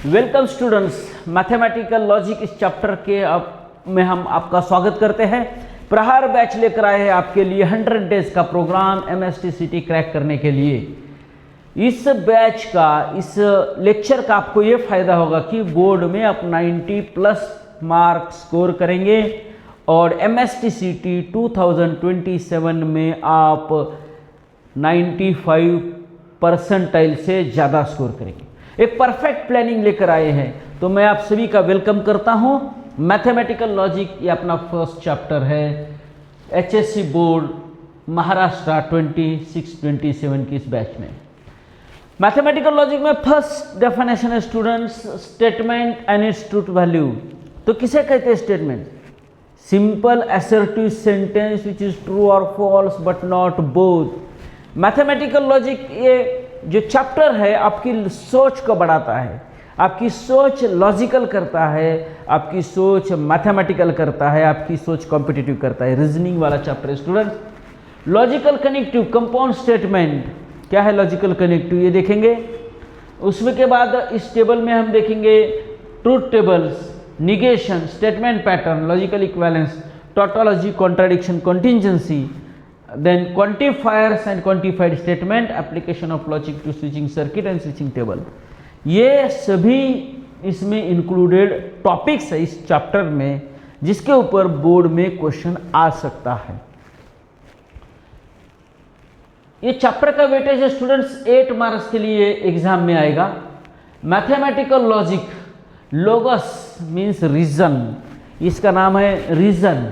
Welcome students, mathematical logic इस chapter के में हम आपका स्वागत करते हैं। प्रहार बैच लेकर आए हैं आपके लिए 100 डेज का प्रोग्राम MSTCT क्रैक करने के लिए। इस बैच का, इस लेक्चर का आपको ये फायदा होगा कि बोर्ड में आप 90 प्लस मार्क स्कोर करेंगे और MSTCT 2027 में आप 95 परसेंटाइल से ज़्यादा स्कोर करेंगे। एक परफेक्ट प्लानिंग लेकर आए हैं, तो मैं आप सभी का वेलकम करता हूं। मैथमेटिकल लॉजिक ये अपना फर्स्ट चैप्टर है HSC बोर्ड महाराष्ट्र 26-27 की इस बैच में। मैथमेटिकल लॉजिक में फर्स्ट डेफिनेशन है students, statement and its truth value. तो किसे कहते हैं statement? Simple assertive sentence which is true और false but not both. Mathematical logic ये जो चैप्टर है आपकी सोच को बढ़ाता है, आपकी सोच लॉजिकल करता है, आपकी सोच मैथमेटिकल करता है, आपकी सोच कॉम्पिटिटिव करता है। रीजनिंग वाला चैप्टर है students. Logical connective compound statement क्या है? लॉजिकल कनेक्टिव ये देखेंगे। उसमें के बाद इस टेबल में हम देखेंगे truth tables, negation, statement pattern, logical equivalence, tautology, contradiction, contingency, then quantifiers and quantified statement, application of logic to switching circuit and switching table। ये सभी इसमें इंक्लूडेड टॉपिक्स है इस चैप्टर में, जिसके ऊपर बोर्ड में क्वेश्चन आ सकता है। ये चैप्टर का वेटेज है स्टूडेंट्स 8 मार्क्स के लिए एग्जाम में आएगा। मैथमेटिकल लॉजिक, लोगस मीन्स रीजन, इसका नाम है रीजन।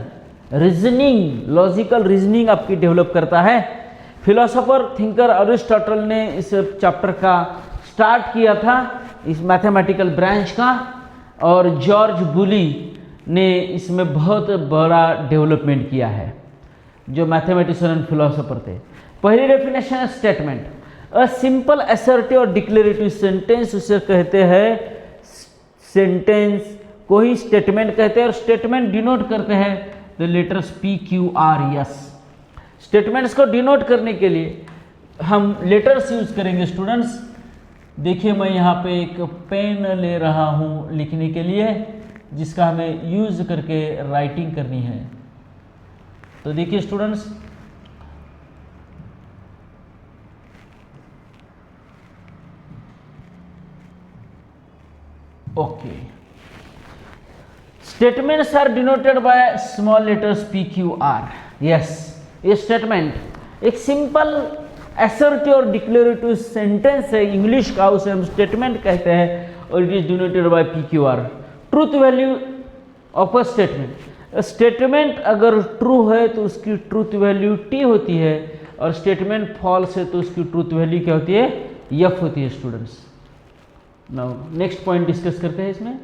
रीजनिंग, लॉजिकल रीजनिंग आपकी डेवलप करता है। फिलोसोफर थिंकर अरिस्टोटल ने इस चैप्टर का स्टार्ट किया था, इस मैथमेटिकल ब्रांच का, और जॉर्ज बुली ने इसमें बहुत बड़ा डेवलपमेंट किया है, जो मैथमेटिशियन एंड फिलोसोफर थे। पहली डेफिनेशन है स्टेटमेंट, अ सिंपल असर्टिव और डिक्लेरेटिव सेंटेंस, उसे कहते हैं सेंटेंस को ही स्टेटमेंट कहते हैं। और स्टेटमेंट डिनोट करते हैं द लेटर्स PQRS। स्टेटमेंट्स को डिनोट करने के लिए हम लेटर्स यूज करेंगे स्टूडेंट्स। देखिए मैं यहाँ पे एक पेन ले रहा हूँ लिखने के लिए, जिसका हमें यूज करके राइटिंग करनी है। तो देखिए students, okay, statements are denoted by small letters PQR। यस, ये स्टेटमेंट एक सिंपल असर्टिव और डिक्लेरेटिव सेंटेंस है इंग्लिश का, उसे हम स्टेटमेंट कहते हैं और it is denoted by PQR। Truth value of a statement, statement अगर ट्रू है तो उसकी ट्रूथ वैल्यू T होती है, और स्टेटमेंट फॉल्स है तो उसकी ट्रूथ वैल्यू क्या होती है? F होती है students. Now next point discuss करते हैं इसमें।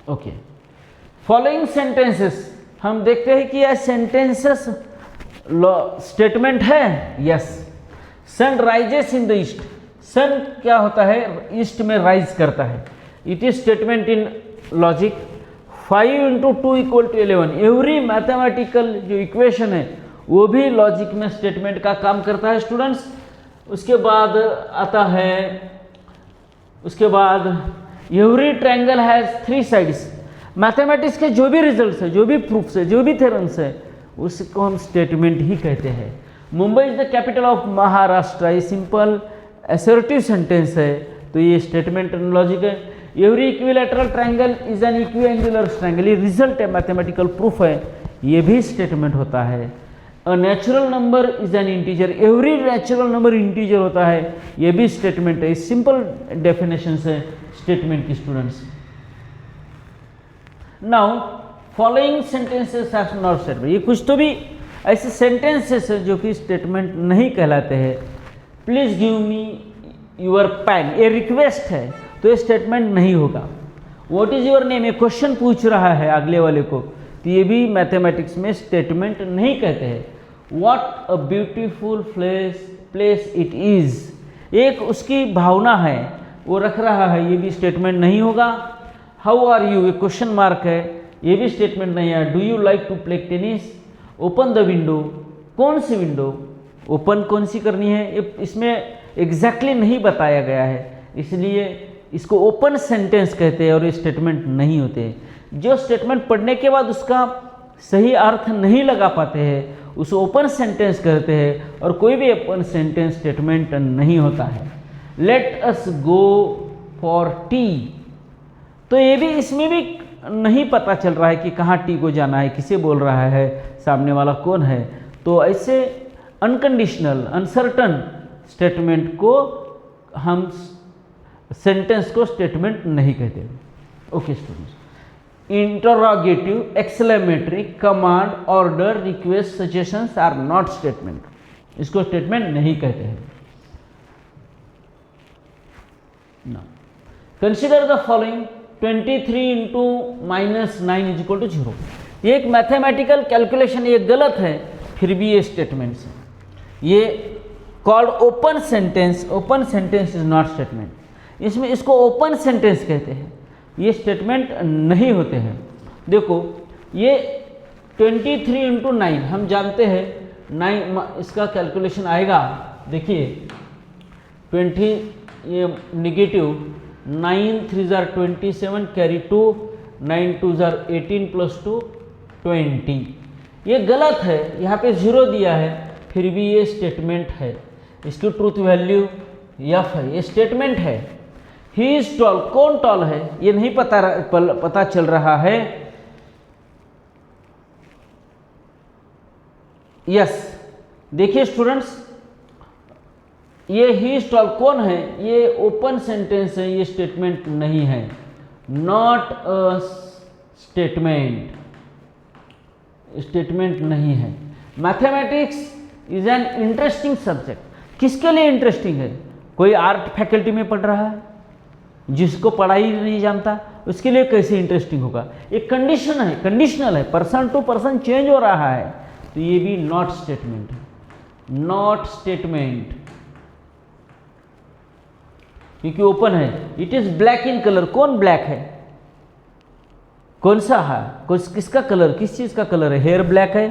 ओके, फॉलोइंग सेंटेंसेस, हम देखते हैं कि यह सेंटेंसेस स्टेटमेंट है। Yes, sun rises in the east. Sun क्या होता है? ईस्ट में राइज करता है। It is statement in logic. 5 × 2 = 11। Every mathematical जो इक्वेशन है वो भी लॉजिक में स्टेटमेंट का काम करता है स्टूडेंट्स। उसके बाद आता है, उसके बाद every triangle has 3 sides. Mathematics के जो भी रिजल्ट्स है, जो भी प्रूफ्स है, जो भी थ्योरम्स है, उसको हम स्टेटमेंट ही कहते हैं। Mumbai is the capital of Maharashtra, ये सिंपल असर्टिव सेंटेंस है, तो ये स्टेटमेंट लॉजिक है। Every equilateral triangle is an equiangular triangle, ये रिजल्ट है, मैथमेटिकल प्रूफ है, ये भी स्टेटमेंट होता है। A natural number is an integer, every natural number integer होता है, ये भी स्टेटमेंट है। सिंपल डेफिनेशन है स्टेटमेंट की students. Now following sentences are not statement, ये कुछ तो भी ऐसे सेंटेंसेस है जो कि स्टेटमेंट नहीं कहलाते हैं। Please give me your pen, ये रिक्वेस्ट है, तो ये स्टेटमेंट नहीं होगा। व्हाट इज योर नेम, ये क्वेश्चन पूछ रहा है अगले वाले को, तो ये भी मैथमेटिक्स में स्टेटमेंट नहीं कहते हैं। What a beautiful place it is, एक उसकी भावना है, वो रख रहा है, ये भी स्टेटमेंट नहीं होगा। हाउ आर यू, ये क्वेश्चन मार्क है, ये भी स्टेटमेंट नहीं है। Do you like to play tennis, open the window, कौन सी विंडो, ओपन कौन सी करनी है इसमें एग्जैक्टली नहीं बताया गया है, इसलिए इसको ओपन सेंटेंस कहते हैं और ये स्टेटमेंट नहीं होते। जो स्टेटमेंट पढ़ने के बाद उसका सही अर्थ नहीं लगा पाते हैं उसे ओपन सेंटेंस कहते हैं, और कोई भी ओपन सेंटेंस स्टेटमेंट नहीं होता है। Let us go for T, तो ये भी इसमें भी नहीं पता चल रहा है कि कहाँ टी को जाना है, किसे बोल रहा है, सामने वाला कौन है। तो ऐसे अनकंडीशनल अनसर्टन स्टेटमेंट को हम सेंटेंस को स्टेटमेंट नहीं कहते। Okay students, interrogative, exclamatory, command, order, request, suggestions are not statement, इसको स्टेटमेंट नहीं कहते हैं। Consider the following 23 into -9 is equal to 0। ये एक मैथमेटिकल कैलकुलेशन, ये गलत है, फिर भी ये स्टेटमेंट्स है। ये called open sentence, open sentence is not statement, इसमें इसको ओपन सेंटेंस कहते हैं, ये स्टेटमेंट नहीं होते हैं। देखो ये 23 इंटू 9 हम जानते हैं 9 इसका कैलकुलेशन आएगा, देखिए 20 ये negative 9 3 jar 27 carry 2 9 2 jar 18 plus 2 20, ये गलत है, यहाँ पे 0 दिया है, फिर भी ये स्टेटमेंट है। इसकी ट्रूथ वैल्यू F है, ये स्टेटमेंट है। ही इज टॉल, कौन टॉल है ये नहीं पता चल रहा है। यस, देखिए स्टूडेंट्स, ये ही इज टॉल कौन है, ये ओपन सेंटेंस है, ये स्टेटमेंट नहीं है, नॉट अ स्टेटमेंट, स्टेटमेंट नहीं है। Mathematics is an interesting subject, किसके लिए इंटरेस्टिंग है? कोई आर्ट फैकल्टी में पढ़ रहा है, जिसको पढ़ाई नहीं जानता उसके लिए कैसे इंटरेस्टिंग होगा? एक कंडीशन है, कंडीशनल है, पर्सन टू पर्सन चेंज हो रहा है, तो ये भी नॉट स्टेटमेंट है, नॉट स्टेटमेंट, क्योंकि ओपन है। It is black in colour, कौन ब्लैक है, कौन सा है, किसका कलर, किस चीज का कलर है? हेयर ब्लैक है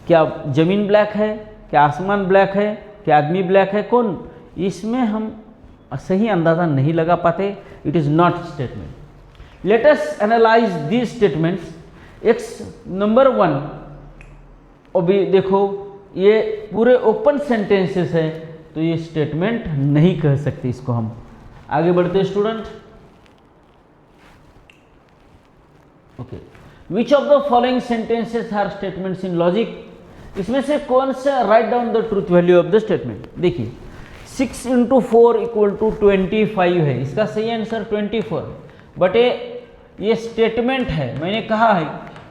क्या, जमीन ब्लैक है क्या, आसमान ब्लैक है क्या, आदमी ब्लैक है, कौन? इसमें हम सही अंदाजा नहीं लगा पाते। It is not statement. Let us analyse these statements. X number 1, अभी देखो ये पूरे ओपन सेंटेंसेस है, तो ये स्टेटमेंट नहीं कह सकते इसको हम। आगे बढ़ते student. Okay, which of the following sentences are statements in logic? इसमें से कौन सा, write down the truth value of the statement. देखिए 6 इंटू 4 इक्वल टू 25 है, इसका सही आंसर 24, बट ये स्टेटमेंट है। मैंने कहा है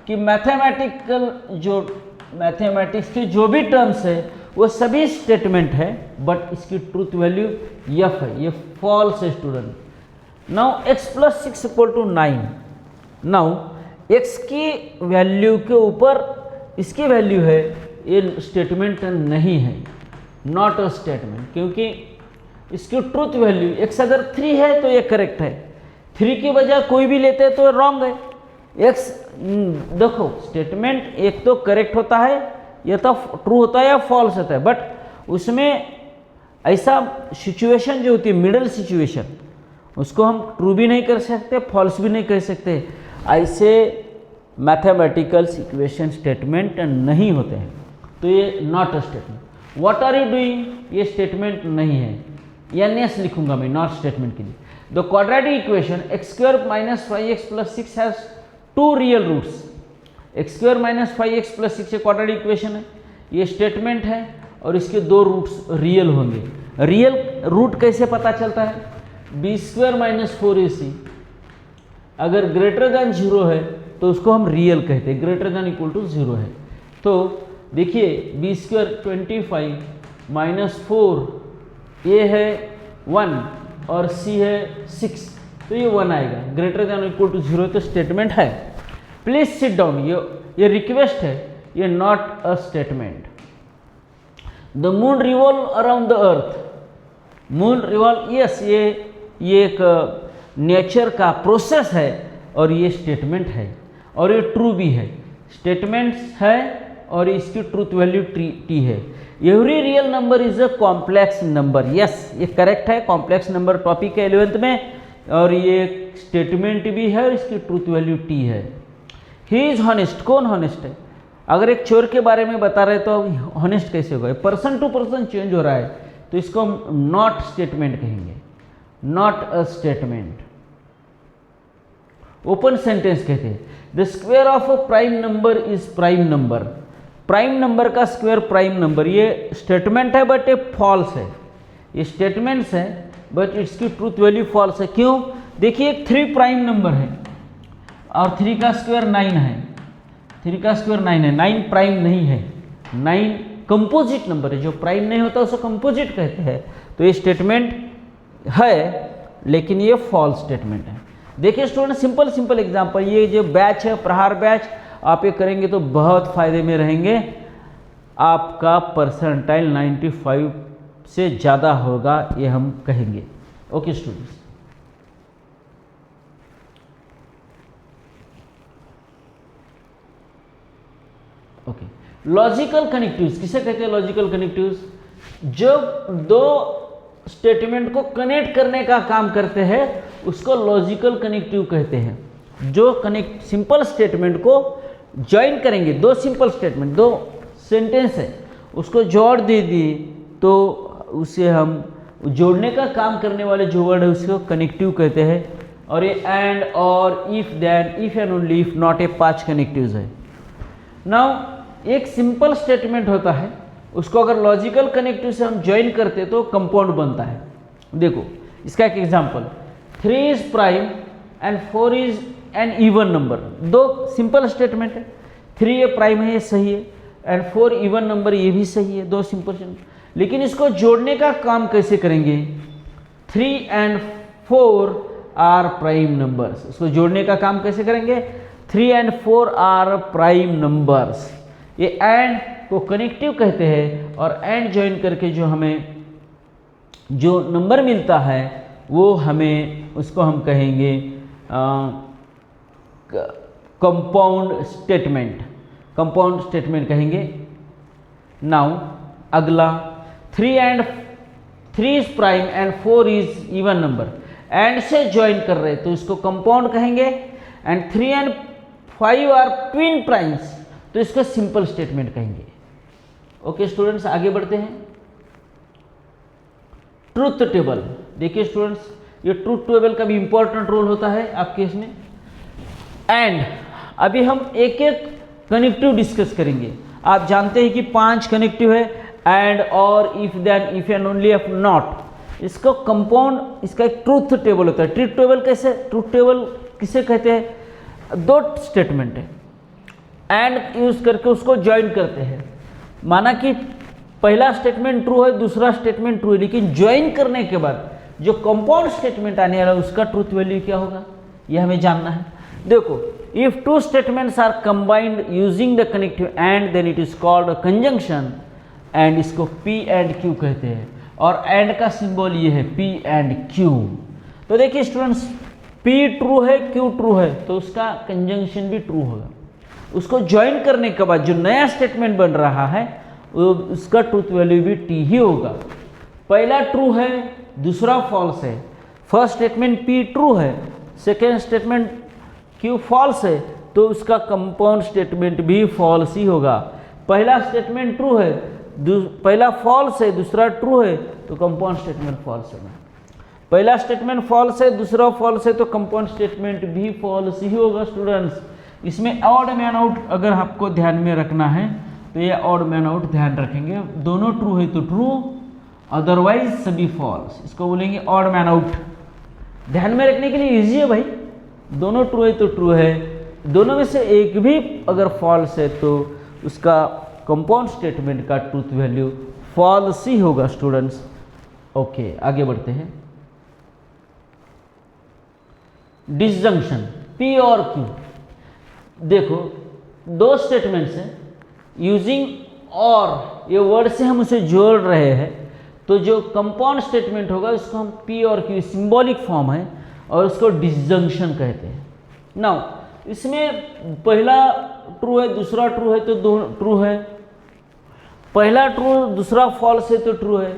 कि मैथमेटिकल जो मैथमेटिक्स के जो भी टर्म्स है वो सभी स्टेटमेंट है, बट इसकी ट्रूथ वैल्यू F है, ये फॉल्स है student. Now x plus 6 equal to 9, now x की वैल्यू के ऊपर इसकी वैल्यू है, ये स्टेटमेंट नहीं है, नॉट अ स्टेटमेंट, क्योंकि इसकी ट्रूथ वैल्यू x अगर 3 है तो ये करेक्ट है, 3 की बजाय कोई भी लेते हैं तो रॉन्ग है। x देखो स्टेटमेंट एक तो करेक्ट होता है या तो ट्रू होता है या फॉल्स होता है, बट उसमें ऐसा सिचुएशन जो होती है मिडल सिचुएशन, उसको हम ट्रू भी नहीं कर सकते फॉल्स भी नहीं कर सकते, ऐसे मैथमेटिकल इक्वेशन स्टेटमेंट नहीं होते हैं, तो ये not a statement. What are you doing, ये स्टेटमेंट नहीं है, NS लिखूंगा मैं नॉट स्टेटमेंट के लिए। The quadratic equation x² - 5x + 6 has 2 real roots. x² - 5x + 6 quadratic equation है, ये स्टेटमेंट है और इसके 2 रूट्स रियल होंगे। रियल रूट कैसे पता चलता है? b² - 4ac अगर ग्रेटर देन 0 है तो उसको हम रियल कहते हैं, ग्रेटर देन इक्वल टू 0 है। तो देखिए b² 25 - 4, ये है 1 और c है 6, तो ये 1 आएगा, ग्रेटर देन इक्वल टू 0 तो स्टेटमेंट है। प्लीज सिट डाउन, ये रिक्वेस्ट है, ये not a statement. The moon revolve around the earth, moon revolve, yes ये एक नेचर का प्रोसेस है और ये स्टेटमेंट है और ये ट्रू भी है, स्टेटमेंट्स है और इसकी ट्रूथ वैल्यू T है। Every real number is a complex number. Yes, ये करेक्ट है, कॉम्प्लेक्स नंबर टॉपिक है 11th में, और ये स्टेटमेंट भी है और इसकी ट्रूथ वैल्यू टी है। ही इज हॉनेस्ट, कौन हॉनेस्ट है? अगर एक चोर के बारे में बता रहे तो हॉनेस्ट कैसे होगा? पर्सन टू पर्सन चेंज हो रहा है, तो इसको हम नॉट स्टेटमेंट कहेंगे, not a statement. Open sentence कहते हैं the square of a prime number is prime number. Prime number का स्क्वायर प्राइम नंबर, ये स्टेटमेंट है बट ये फॉल्स है। ये स्टेटमेंट्स है बट इसकी ट्रूथ वैल्यू फॉल्स है। क्यों? देखिए, एक 3 प्राइम नंबर है और 3 का स्क्वायर 9 है, 3 का स्क्वायर 9 है, 9 प्राइम नहीं है, 9 कंपोजिट नंबर है। जो प्राइम नहीं होता उसको कंपोजिट कहते हैं। तो ये स्टेटमेंट है लेकिन ये फॉल्स स्टेटमेंट है। देखिए स्टूडेंट, सिंपल सिंपल एग्जांपल, ये जो बैच है प्रहार बैच, आप ये करेंगे तो बहुत फायदे में रहेंगे। आपका परसेंटाइल 95 से ज़्यादा होगा, ये हम कहेंगे। Okay students, okay. Logical connectives किसे कहते हैं? लॉजिकल कनेक्टिव्स जब दो स्टेटमेंट को कनेक्ट करने का काम करते हैं उसको लॉजिकल कनेक्टिव कहते हैं। जो कनेक्ट सिंपल स्टेटमेंट को ज्वाइन करेंगे, दो सिंपल स्टेटमेंट, दो सेंटेंस है, उसको जोड़ दे दिए तो उसे हम जोड़ने का काम करने वाले जो वर्ड है उसको कनेक्टिव कहते हैं। और ये एंड, और, if, then, if and only if, not, ये 5 कनेक्टिव्स है। नाउ एक सिंपल स्टेटमेंट होता है, उसको अगर लॉजिकल कनेक्टिव से हम ज्वाइन करते तो कंपाउंड बनता है। देखो इसका एक example, 3 is prime and 4 is an even number. दो सिंपल स्टेटमेंट है, 3 ये प्राइम है, ये सही है, एंड 4 इवन नंबर, ये भी सही है। दो सिंपल स्टेटमेंट, लेकिन इसको जोड़ने का काम कैसे करेंगे? 3 एंड 4 आर प्राइम नंबर्स। इसको जोड़ने का काम कैसे करेंगे? 3 एंड 4 आर प्राइम नंबर्स। ये एंड को कनेक्टिव कहते हैं, और एंड ज्वाइन करके जो हमें जो नंबर मिलता है वो हमें, उसको हम कहेंगे कंपाउंड स्टेटमेंट, कंपाउंड स्टेटमेंट कहेंगे। नाउ अगला, 3 is prime and 4 is even number, and से ज्वाइन कर रहे तो इसको कंपाउंड कहेंगे। And 3 and 5 are twin primes, तो इसको सिंपल स्टेटमेंट कहेंगे। ओके स्टूडेंट्स, आगे बढ़ते हैं। ट्रूथ टेबल, देखिए स्टूडेंट्स, ये ट्रूथ टेबल का भी इंपॉर्टेंट रोल होता है आपके इसमें। एंड अभी हम एक एक कनेक्टिव डिस्कस करेंगे। आप जानते हैं कि 5 कनेक्टिव है, एंड, और, if, then, if and only, if not. इसको कंपाउंड, इसका एक ट्रूथ टेबल होता है। ट्रूथ टेबल कैसे? ट्रूथ टेबल किसे कहते हैं? 2 स्टेटमेंट है, एंड यूज करके उसको ज्वाइन करते हैं। माना कि पहला स्टेटमेंट ट्रू है, दूसरा स्टेटमेंट ट्रू है, लेकिन ज्वाइन करने के बाद जो कंपाउंड स्टेटमेंट आने वाला है उसका ट्रूथ वैल्यू क्या होगा, यह हमें जानना है। देखो, if 2 statements are combined using the connective and, then it is called a conjunction, and इसको P एंड Q कहते हैं। और एंड का सिंबल ये है P एंड Q। तो देखिए स्टूडेंट्स, P ट्रू है, Q ट्रू है, तो उसका कंजंक्शन भी ट्रू होगा। उसको ज्वाइन करने के बाद जो नया स्टेटमेंट बन रहा है उसका ट्रूथ वैल्यू भी T ही होगा। पहला ट्रू है, दूसरा फॉल्स है। फर्स्ट स्टेटमेंट P ट्रू है, सेकेंड स्टेटमेंट Q फॉल्स है, तो उसका कंपाउंड स्टेटमेंट भी फॉल्स ही होगा। पहला स्टेटमेंट ट्रू है, पहला फॉल्स है, दूसरा ट्रू है, तो कंपाउंड स्टेटमेंट फॉल्स होगा। पहला स्टेटमेंट फॉल्स है, दूसरा फॉल्स है, तो कंपाउंड स्टेटमेंट भी फॉल्स ही होगा स्टूडेंट्स। इसमें ऑड मैन आउट अगर आपको ध्यान में रखना है तो ये ऑड मैन आउट ध्यान रखेंगे। दोनों ट्रू है तो ट्रू, अदरवाइज सभी फॉल्स, इसको बोलेंगे ऑड मैन आउट। ध्यान में रखने के लिए इजी है भाई, दोनों ट्रू है तो ट्रू है, दोनों में से एक भी अगर फॉल्स है तो उसका कंपाउंड स्टेटमेंट का ट्रूथ वैल्यू फॉल्स ही होगा स्टूडेंट्स। ओके, आगे बढ़ते हैं। डिसजंक्शन, P और Q। देखो, 2 स्टेटमेंट्स हैं, यूजिंग और ये वर्ड से हम उसे जोड़ रहे हैं, तो जो कंपाउंड स्टेटमेंट होगा उसको हम P और Q, सिंबॉलिक फॉर्म है, और उसको डिसजंक्शन कहते हैं। नाउ इसमें पहला ट्रू है, दूसरा ट्रू है, तो 2 ट्रू है, पहला ट्रू दूसरा फॉल्स है तो ट्रू है,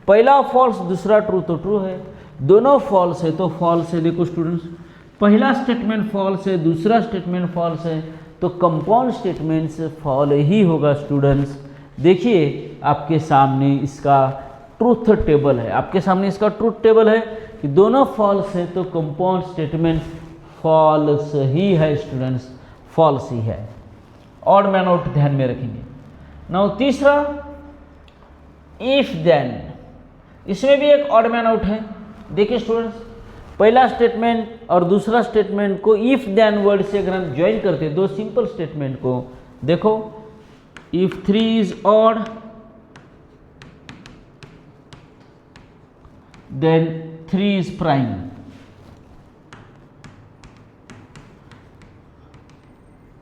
पहला फॉल्स दूसरा ट्रू तो ट्रू है, दोनों फॉल्स है तो फॉल्स है। देखो स्टूडेंट्स, पहला स्टेटमेंट फॉल्स है, दूसरा स्टेटमेंट फॉल्स है, तो कंपाउंड स्टेटमेंट से फॉल ही होगा स्टूडेंट्स। देखिए आपके सामने इसका ट्रूथ टेबल है, आपके सामने इसका ट्रूथ टेबल है कि दोनों फॉल्स है तो कंपाउंड स्टेटमेंट फॉल्स ही है स्टूडेंट्स, फॉल्स ही है। ऑड मैन आउट ध्यान में रखेंगे। नाउ तीसरा इफ देन, इसमें भी एक ऑड मैन आउट है। देखिए स्टूडेंट्स, पहला स्टेटमेंट और दूसरा स्टेटमेंट को इफ देन वर्ड से अगर हम ज्वाइन करते हैं, दो सिंपल स्टेटमेंट को, देखो if 3 is odd then 3 is prime.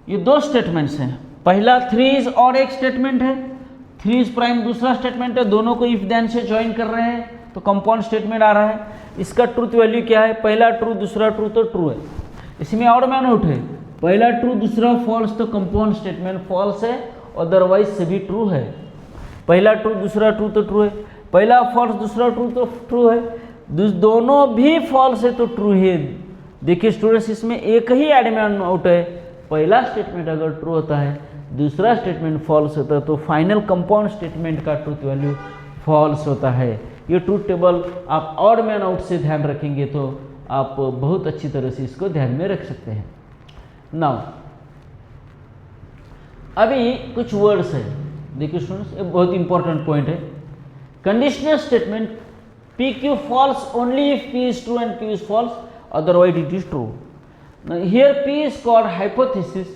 ये दो स्टेटमेंट्स हैं, पहला 3 इज ऑड एक स्टेटमेंट है, 3 इज प्राइम दूसरा स्टेटमेंट है, दोनों को इफ देन से ज्वाइन कर रहे हैं तो कंपाउंड स्टेटमेंट आ रहा है। इसका ट्रूथ वैल्यू क्या है, पहला ट्रू दूसरा ट्रू तो ट्रू है। इसमें ऑड मैन आउट है, पहला ट्रू दूसरा फॉल्स तो कंपाउंड स्टेटमेंट फॉल्स है, अदरवाइज सभी ट्रू है। पहला ट्रू दूसरा ट्रू तो ट्रू है, पहला फॉल्स दूसरा ट्रू तो ट्रू है, दोनों भी फॉल्स है तो ट्रू है। देखिए स्टूडेंट्स, इसमें एक ही ऑड मैन आउट है, पहला स्टेटमेंट अगर ट्रू होता है दूसरा स्टेटमेंट फॉल्स होता है तो फाइनल कंपाउंड स्टेटमेंट का ट्रूथ वैल्यू फॉल्स होता है। ये ट्रूथ टेबल आप ऑड मैन आउट से ध्यान रखेंगे तो आप बहुत अच्छी तरह से इसको ध्यान में रख सकते हैं। नाउ अभी कुछ वर्ड्स है, देखिए स्टूडेंट्स, ये बहुत इंपॉर्टेंट पॉइंट है। Conditional statement P Q false only if P is true and Q is false, otherwise it is true. Now here P is called hypothesis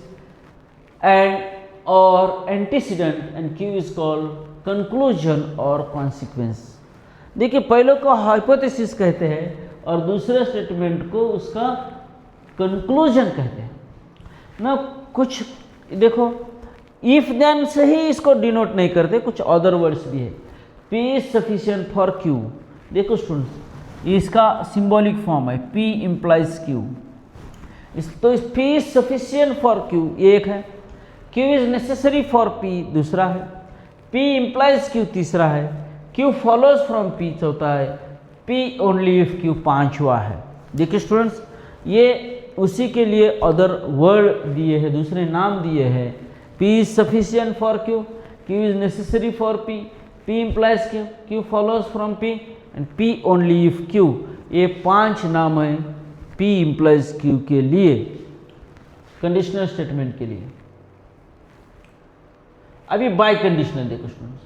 and or antecedent and Q is called conclusion or consequence। देखिए पहले को hypothesis कहते हैं और दूसरे statement को उसका conclusion कहते हैं ना। कुछ देखो इफ देन से ही इसको डिनोट नहीं करते, कुछ अदर वर्ड्स भी है। P is sufficient for Q, देखो स्टूडेंट्स इसका सिंबॉलिक फॉर्म है, P implies Q। तो P is sufficient for Q ये एक है, Q is necessary for P दूसरा है, P इम्प्लाइज Q तीसरा है, Q फॉलोज फ्रॉम P चौथा है, P ओनली इफ Q पांचवा है। देखिए स्टूडेंट्स, ये उसी के लिए अदर वर्ड दिए हैं, दूसरे नाम दिए हैं। P is sufficient for Q, Q is necessary for P, P implies Q, Q follows from P and P only if Q। ये 5 नाम है P इम्प्लाइज Q के लिए, कंडीशनल स्टेटमेंट के लिए। अभी बाय कंडीशनल देखो स्टूडेंट्स,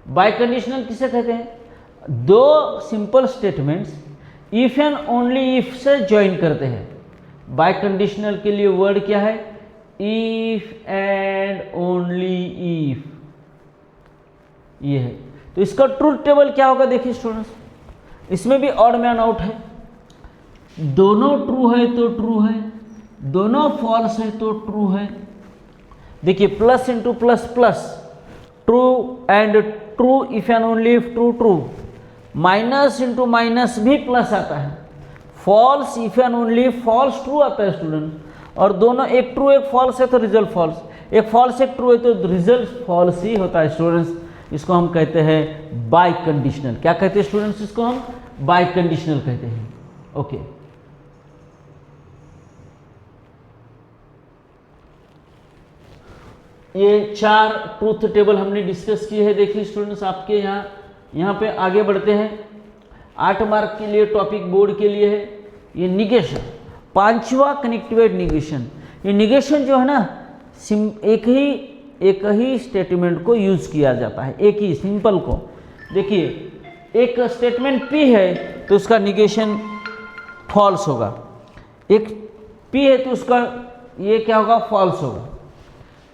बाय कंडीशनल किसे कहते हैं, दो simple statements if and only if से ज्वाइन करते हैं। बाय कंडीशनल के लिए वर्ड क्या है, इफ एंड ओनली इफ, ये है। तो इसका ट्रूथ टेबल क्या होगा, देखिए स्टूडेंट्स, इसमें भी ऑड मैन आउट है, दोनों ट्रू है तो ट्रू है, दोनों फॉल्स है तो ट्रू है। देखिए plus into plus plus, true and true if and only if true true, minus into minus भी प्लस आता है, false if and only false true आता है स्टूडेंट, और दोनों एक ट्रू एक फॉल्स है तो रिजल्ट फॉल्स, एक फॉल्स एक ट्रू है तो रिजल्ट फॉल्स ही होता है स्टूडेंट्स। इसको हम कहते हैं बाय कंडीशनल। क्या कहते हैं स्टूडेंट्स, इसको हम बाय कंडीशनल कहते हैं। ओके ये 4 ट्रूथ टेबल हमने डिस्कस किए हैं। देखिए स्टूडेंट्स, आपके यहाँ पे आगे बढ़ते हैं। 8 मार्क के लिए टॉपिक बोर्ड के लिए है ये निगेशन, 5वां कनेक्टिवेट निगेशन। ये निगेशन जो है ना, एक ही स्टेटमेंट को यूज किया जाता है, एक ही सिंपल को। देखिए एक स्टेटमेंट P है तो उसका निगेशन फॉल्स होगा, एक P है तो उसका ये क्या होगा, फॉल्स होगा।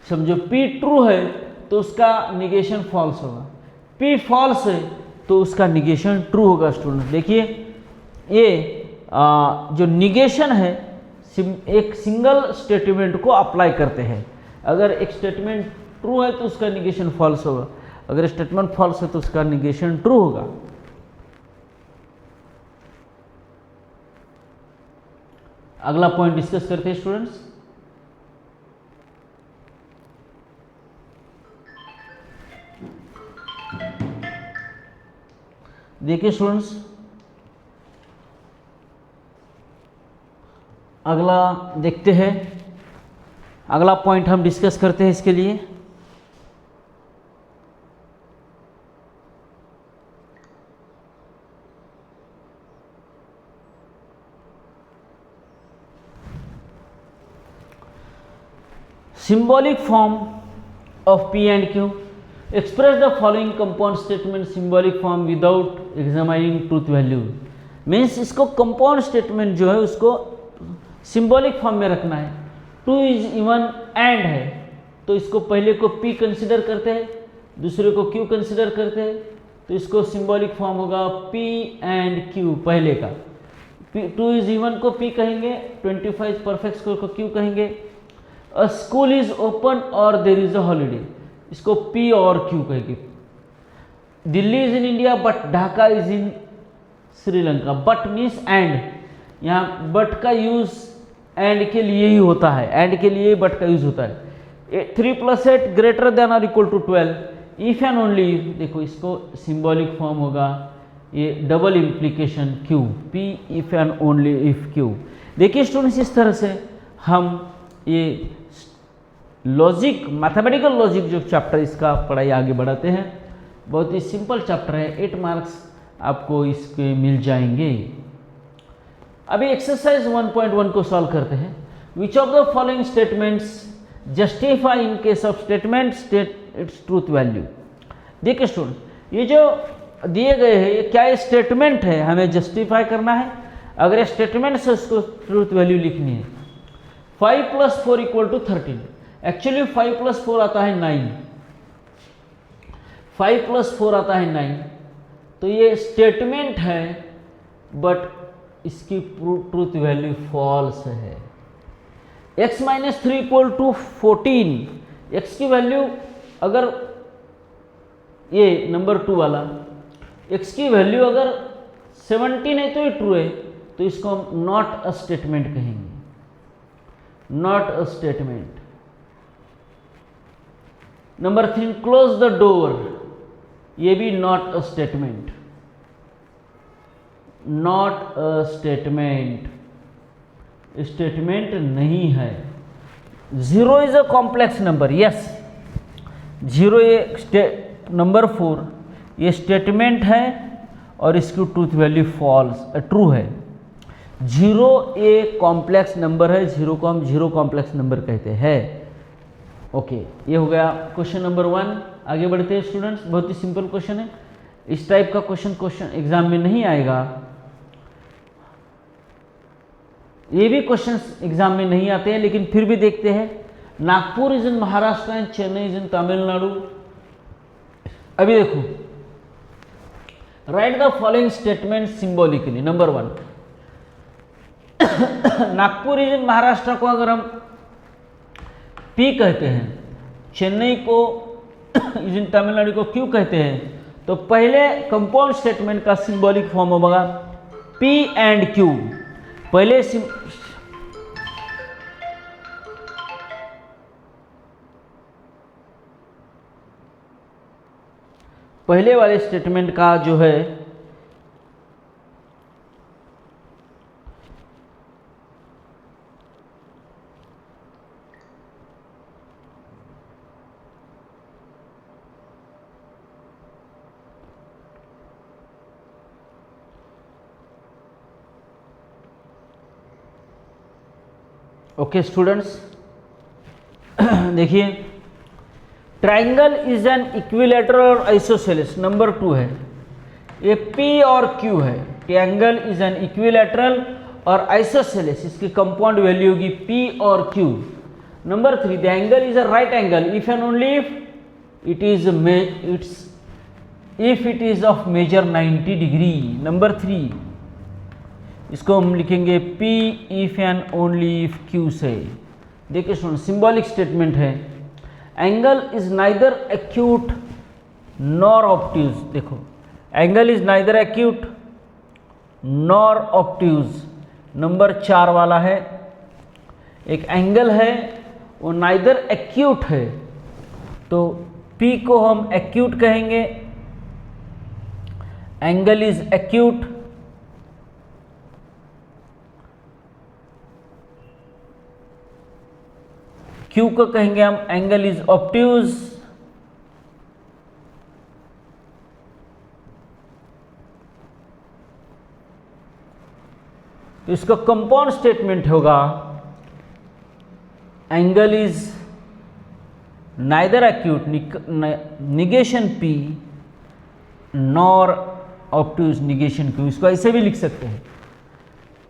समझो P ट्रू है तो उसका निगेशन फॉल्स होगा, P फॉल्स है तो उसका निगेशन ट्रू होगा। स्टूडेंट देखिए ये जो निगेशन है एक सिंगल स्टेटमेंट को अप्लाई करते हैं। अगर एक स्टेटमेंट ट्रू है तो उसका निगेशन फॉल्स होगा, अगर स्टेटमेंट फॉल्स है तो उसका निगेशन ट्रू होगा। अगला पॉइंट डिस्कस करते हैं स्टूडेंट्स। देखिए स्टूडेंट्स, अगला देखते हैं, अगला पॉइंट हम डिस्कस करते हैं इसके लिए। Symbolic form of P and Q. Express the following compound statement symbolic form without examining truth value. Means इसको compound statement जो है उसको symbolic form में रखना है। 2 is even and है तो इसको पहले को P कंसिडर करते हैं, दूसरे को Q कंसिडर करते हैं, तो इसको symbolic form होगा P and Q पहले का। 2 is even को P कहेंगे, 25 perfect score को Q कहेंगे। A school is open or there is a holiday, इसको P और Q कहेंगे। Delhi is in India but Dhaka is in Sri Lanka. But means and, यहाँ बट का यूज एंड के लिए ही होता है, एंड के लिए बट का यूज होता है। 3 + 8 ग्रेटर देन और equal to 12। If and only if, देखो इसको सिंबॉलिक फॉर्म होगा ये double implication Q, P if and only if Q। देखिए स्टूडेंट्स, इस तरह से हम ये लॉजिक, मैथमेटिकल लॉजिक जो चैप्टर इसका पढ़ाई आगे बढ़ाते हैं। बहुत ही सिंपल चैप्टर है, 8 मार्क्स आपको इसके मिल जाएंगे। अभी एक्सरसाइज 1.1 को सॉल्व करते हैं। विच of the following statements justify in case of statement state it's truth value. देखिए स्टूडेंट, ये जो दिए गए हैं ये क्या स्टेटमेंट है, हमें जस्टिफाई करना है। अगर स्टेटमेंट से उसको ट्रूथ वैल्यू लिखनी है। 5 + 4 = 13। एक्चुअली 5 + 4 आता है 9, 5 + 4 आता है 9, तो ये स्टेटमेंट है बट इसकी ट्रूथ वैल्यू फॉल्स है। x - 3 = 14। x की वैल्यू अगर ये नंबर 2 वाला x की वैल्यू अगर 17 है तो ये ट्रू है, तो इसको हम नॉट अ स्टेटमेंट कहेंगे, not a statement. Number 3 close the door, ये भी not a statement, not a statement, statement नहीं है। 0 is a complex number, yes 0 ये नंबर 4 ये स्टेटमेंट है और इसकी ट्रूथ वैल्यू फॉल्स ट्रू है। 0 ये कॉम्प्लेक्स नंबर है, 0 को हम 0 कॉम्प्लेक्स नंबर कहते हैं। ओके, ये हो गया क्वेश्चन नंबर 1। आगे बढ़ते हैं स्टूडेंट्स, बहुत ही सिंपल क्वेश्चन है। इस टाइप का क्वेश्चन एग्जाम में नहीं आएगा, ये भी क्वेश्चन एग्जाम में नहीं आते हैं, लेकिन फिर भी देखते हैं। Nagpur is in Maharashtra and Chennai is in Tamil Nadu. अभी देखो, right the following statement symbolically. Number 1, Nagpur is in Maharashtra को अगर हम P कहते हैं, चेन्नई को इज इन तमिलनाडु को Q कहते हैं, तो पहले कंपाउंड स्टेटमेंट का सिंबॉलिक फॉर्म होगा P and Q। पहले वाले स्टेटमेंट का जो है ओके स्टूडेंट्स, देखिए ट्राइंगल इज एन इक्विलैटरल और आइसोसेलेस। नंबर 2 है, ये P और Q है। ट्राइंगल इज एन इक्विलैटरल और आइसोसेलेस, इसकी कंपाउंड वैल्यू होगी P और Q। Number 3, the angle is a right angle if and only if it is of measure 90 degree. Number 3, इसको हम लिखेंगे P if and only if Q से। देखिए student, symbolic statement है। Angle is neither acute nor obtuse. देखो, angle is neither acute nor obtuse. Number 4 वाला है, एक एंगल है वो नाइदर एक्यूट है, तो P को हम एक्यूट कहेंगे, एंगल इज एक्यूट, क्यू को कहेंगे हम एंगल इज ऑब्ट्यूज, तो इसका कंपाउंड स्टेटमेंट होगा angle is neither acute negation P nor obtuse negation Q, इसको ऐसे भी लिख सकते हैं।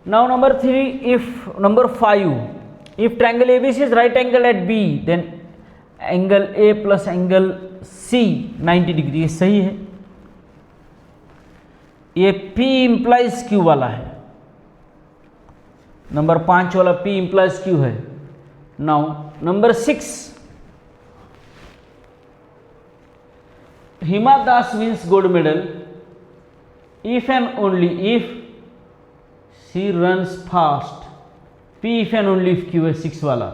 Now number 3, if number 5, if triangle ABC is right angle at B, then angle A plus angle C 90 degree, ये सही है। ये P implies Q वाला है, नंबर 5 वाला P implies Q है। Now number 6, Hima Das wins gold medal if and only if she runs fast, P if and only if Q है 6 वाला।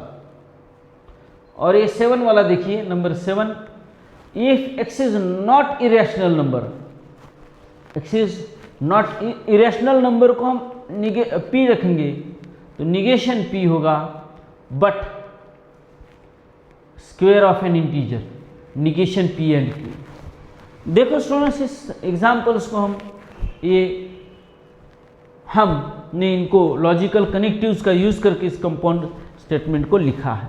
और ये 7 वाला देखिए, number 7, if X is not irrational number, X is not irrational number को हम P रखेंगे तो निगेशन P होगा, but square of N integer negation P and Q। देखो स्टूडेंट्स, इस एग्जाम्पल्स को हमने इनको लॉजिकल कनेक्टिव्स का यूज करके इस कंपाउंड स्टेटमेंट को लिखा है।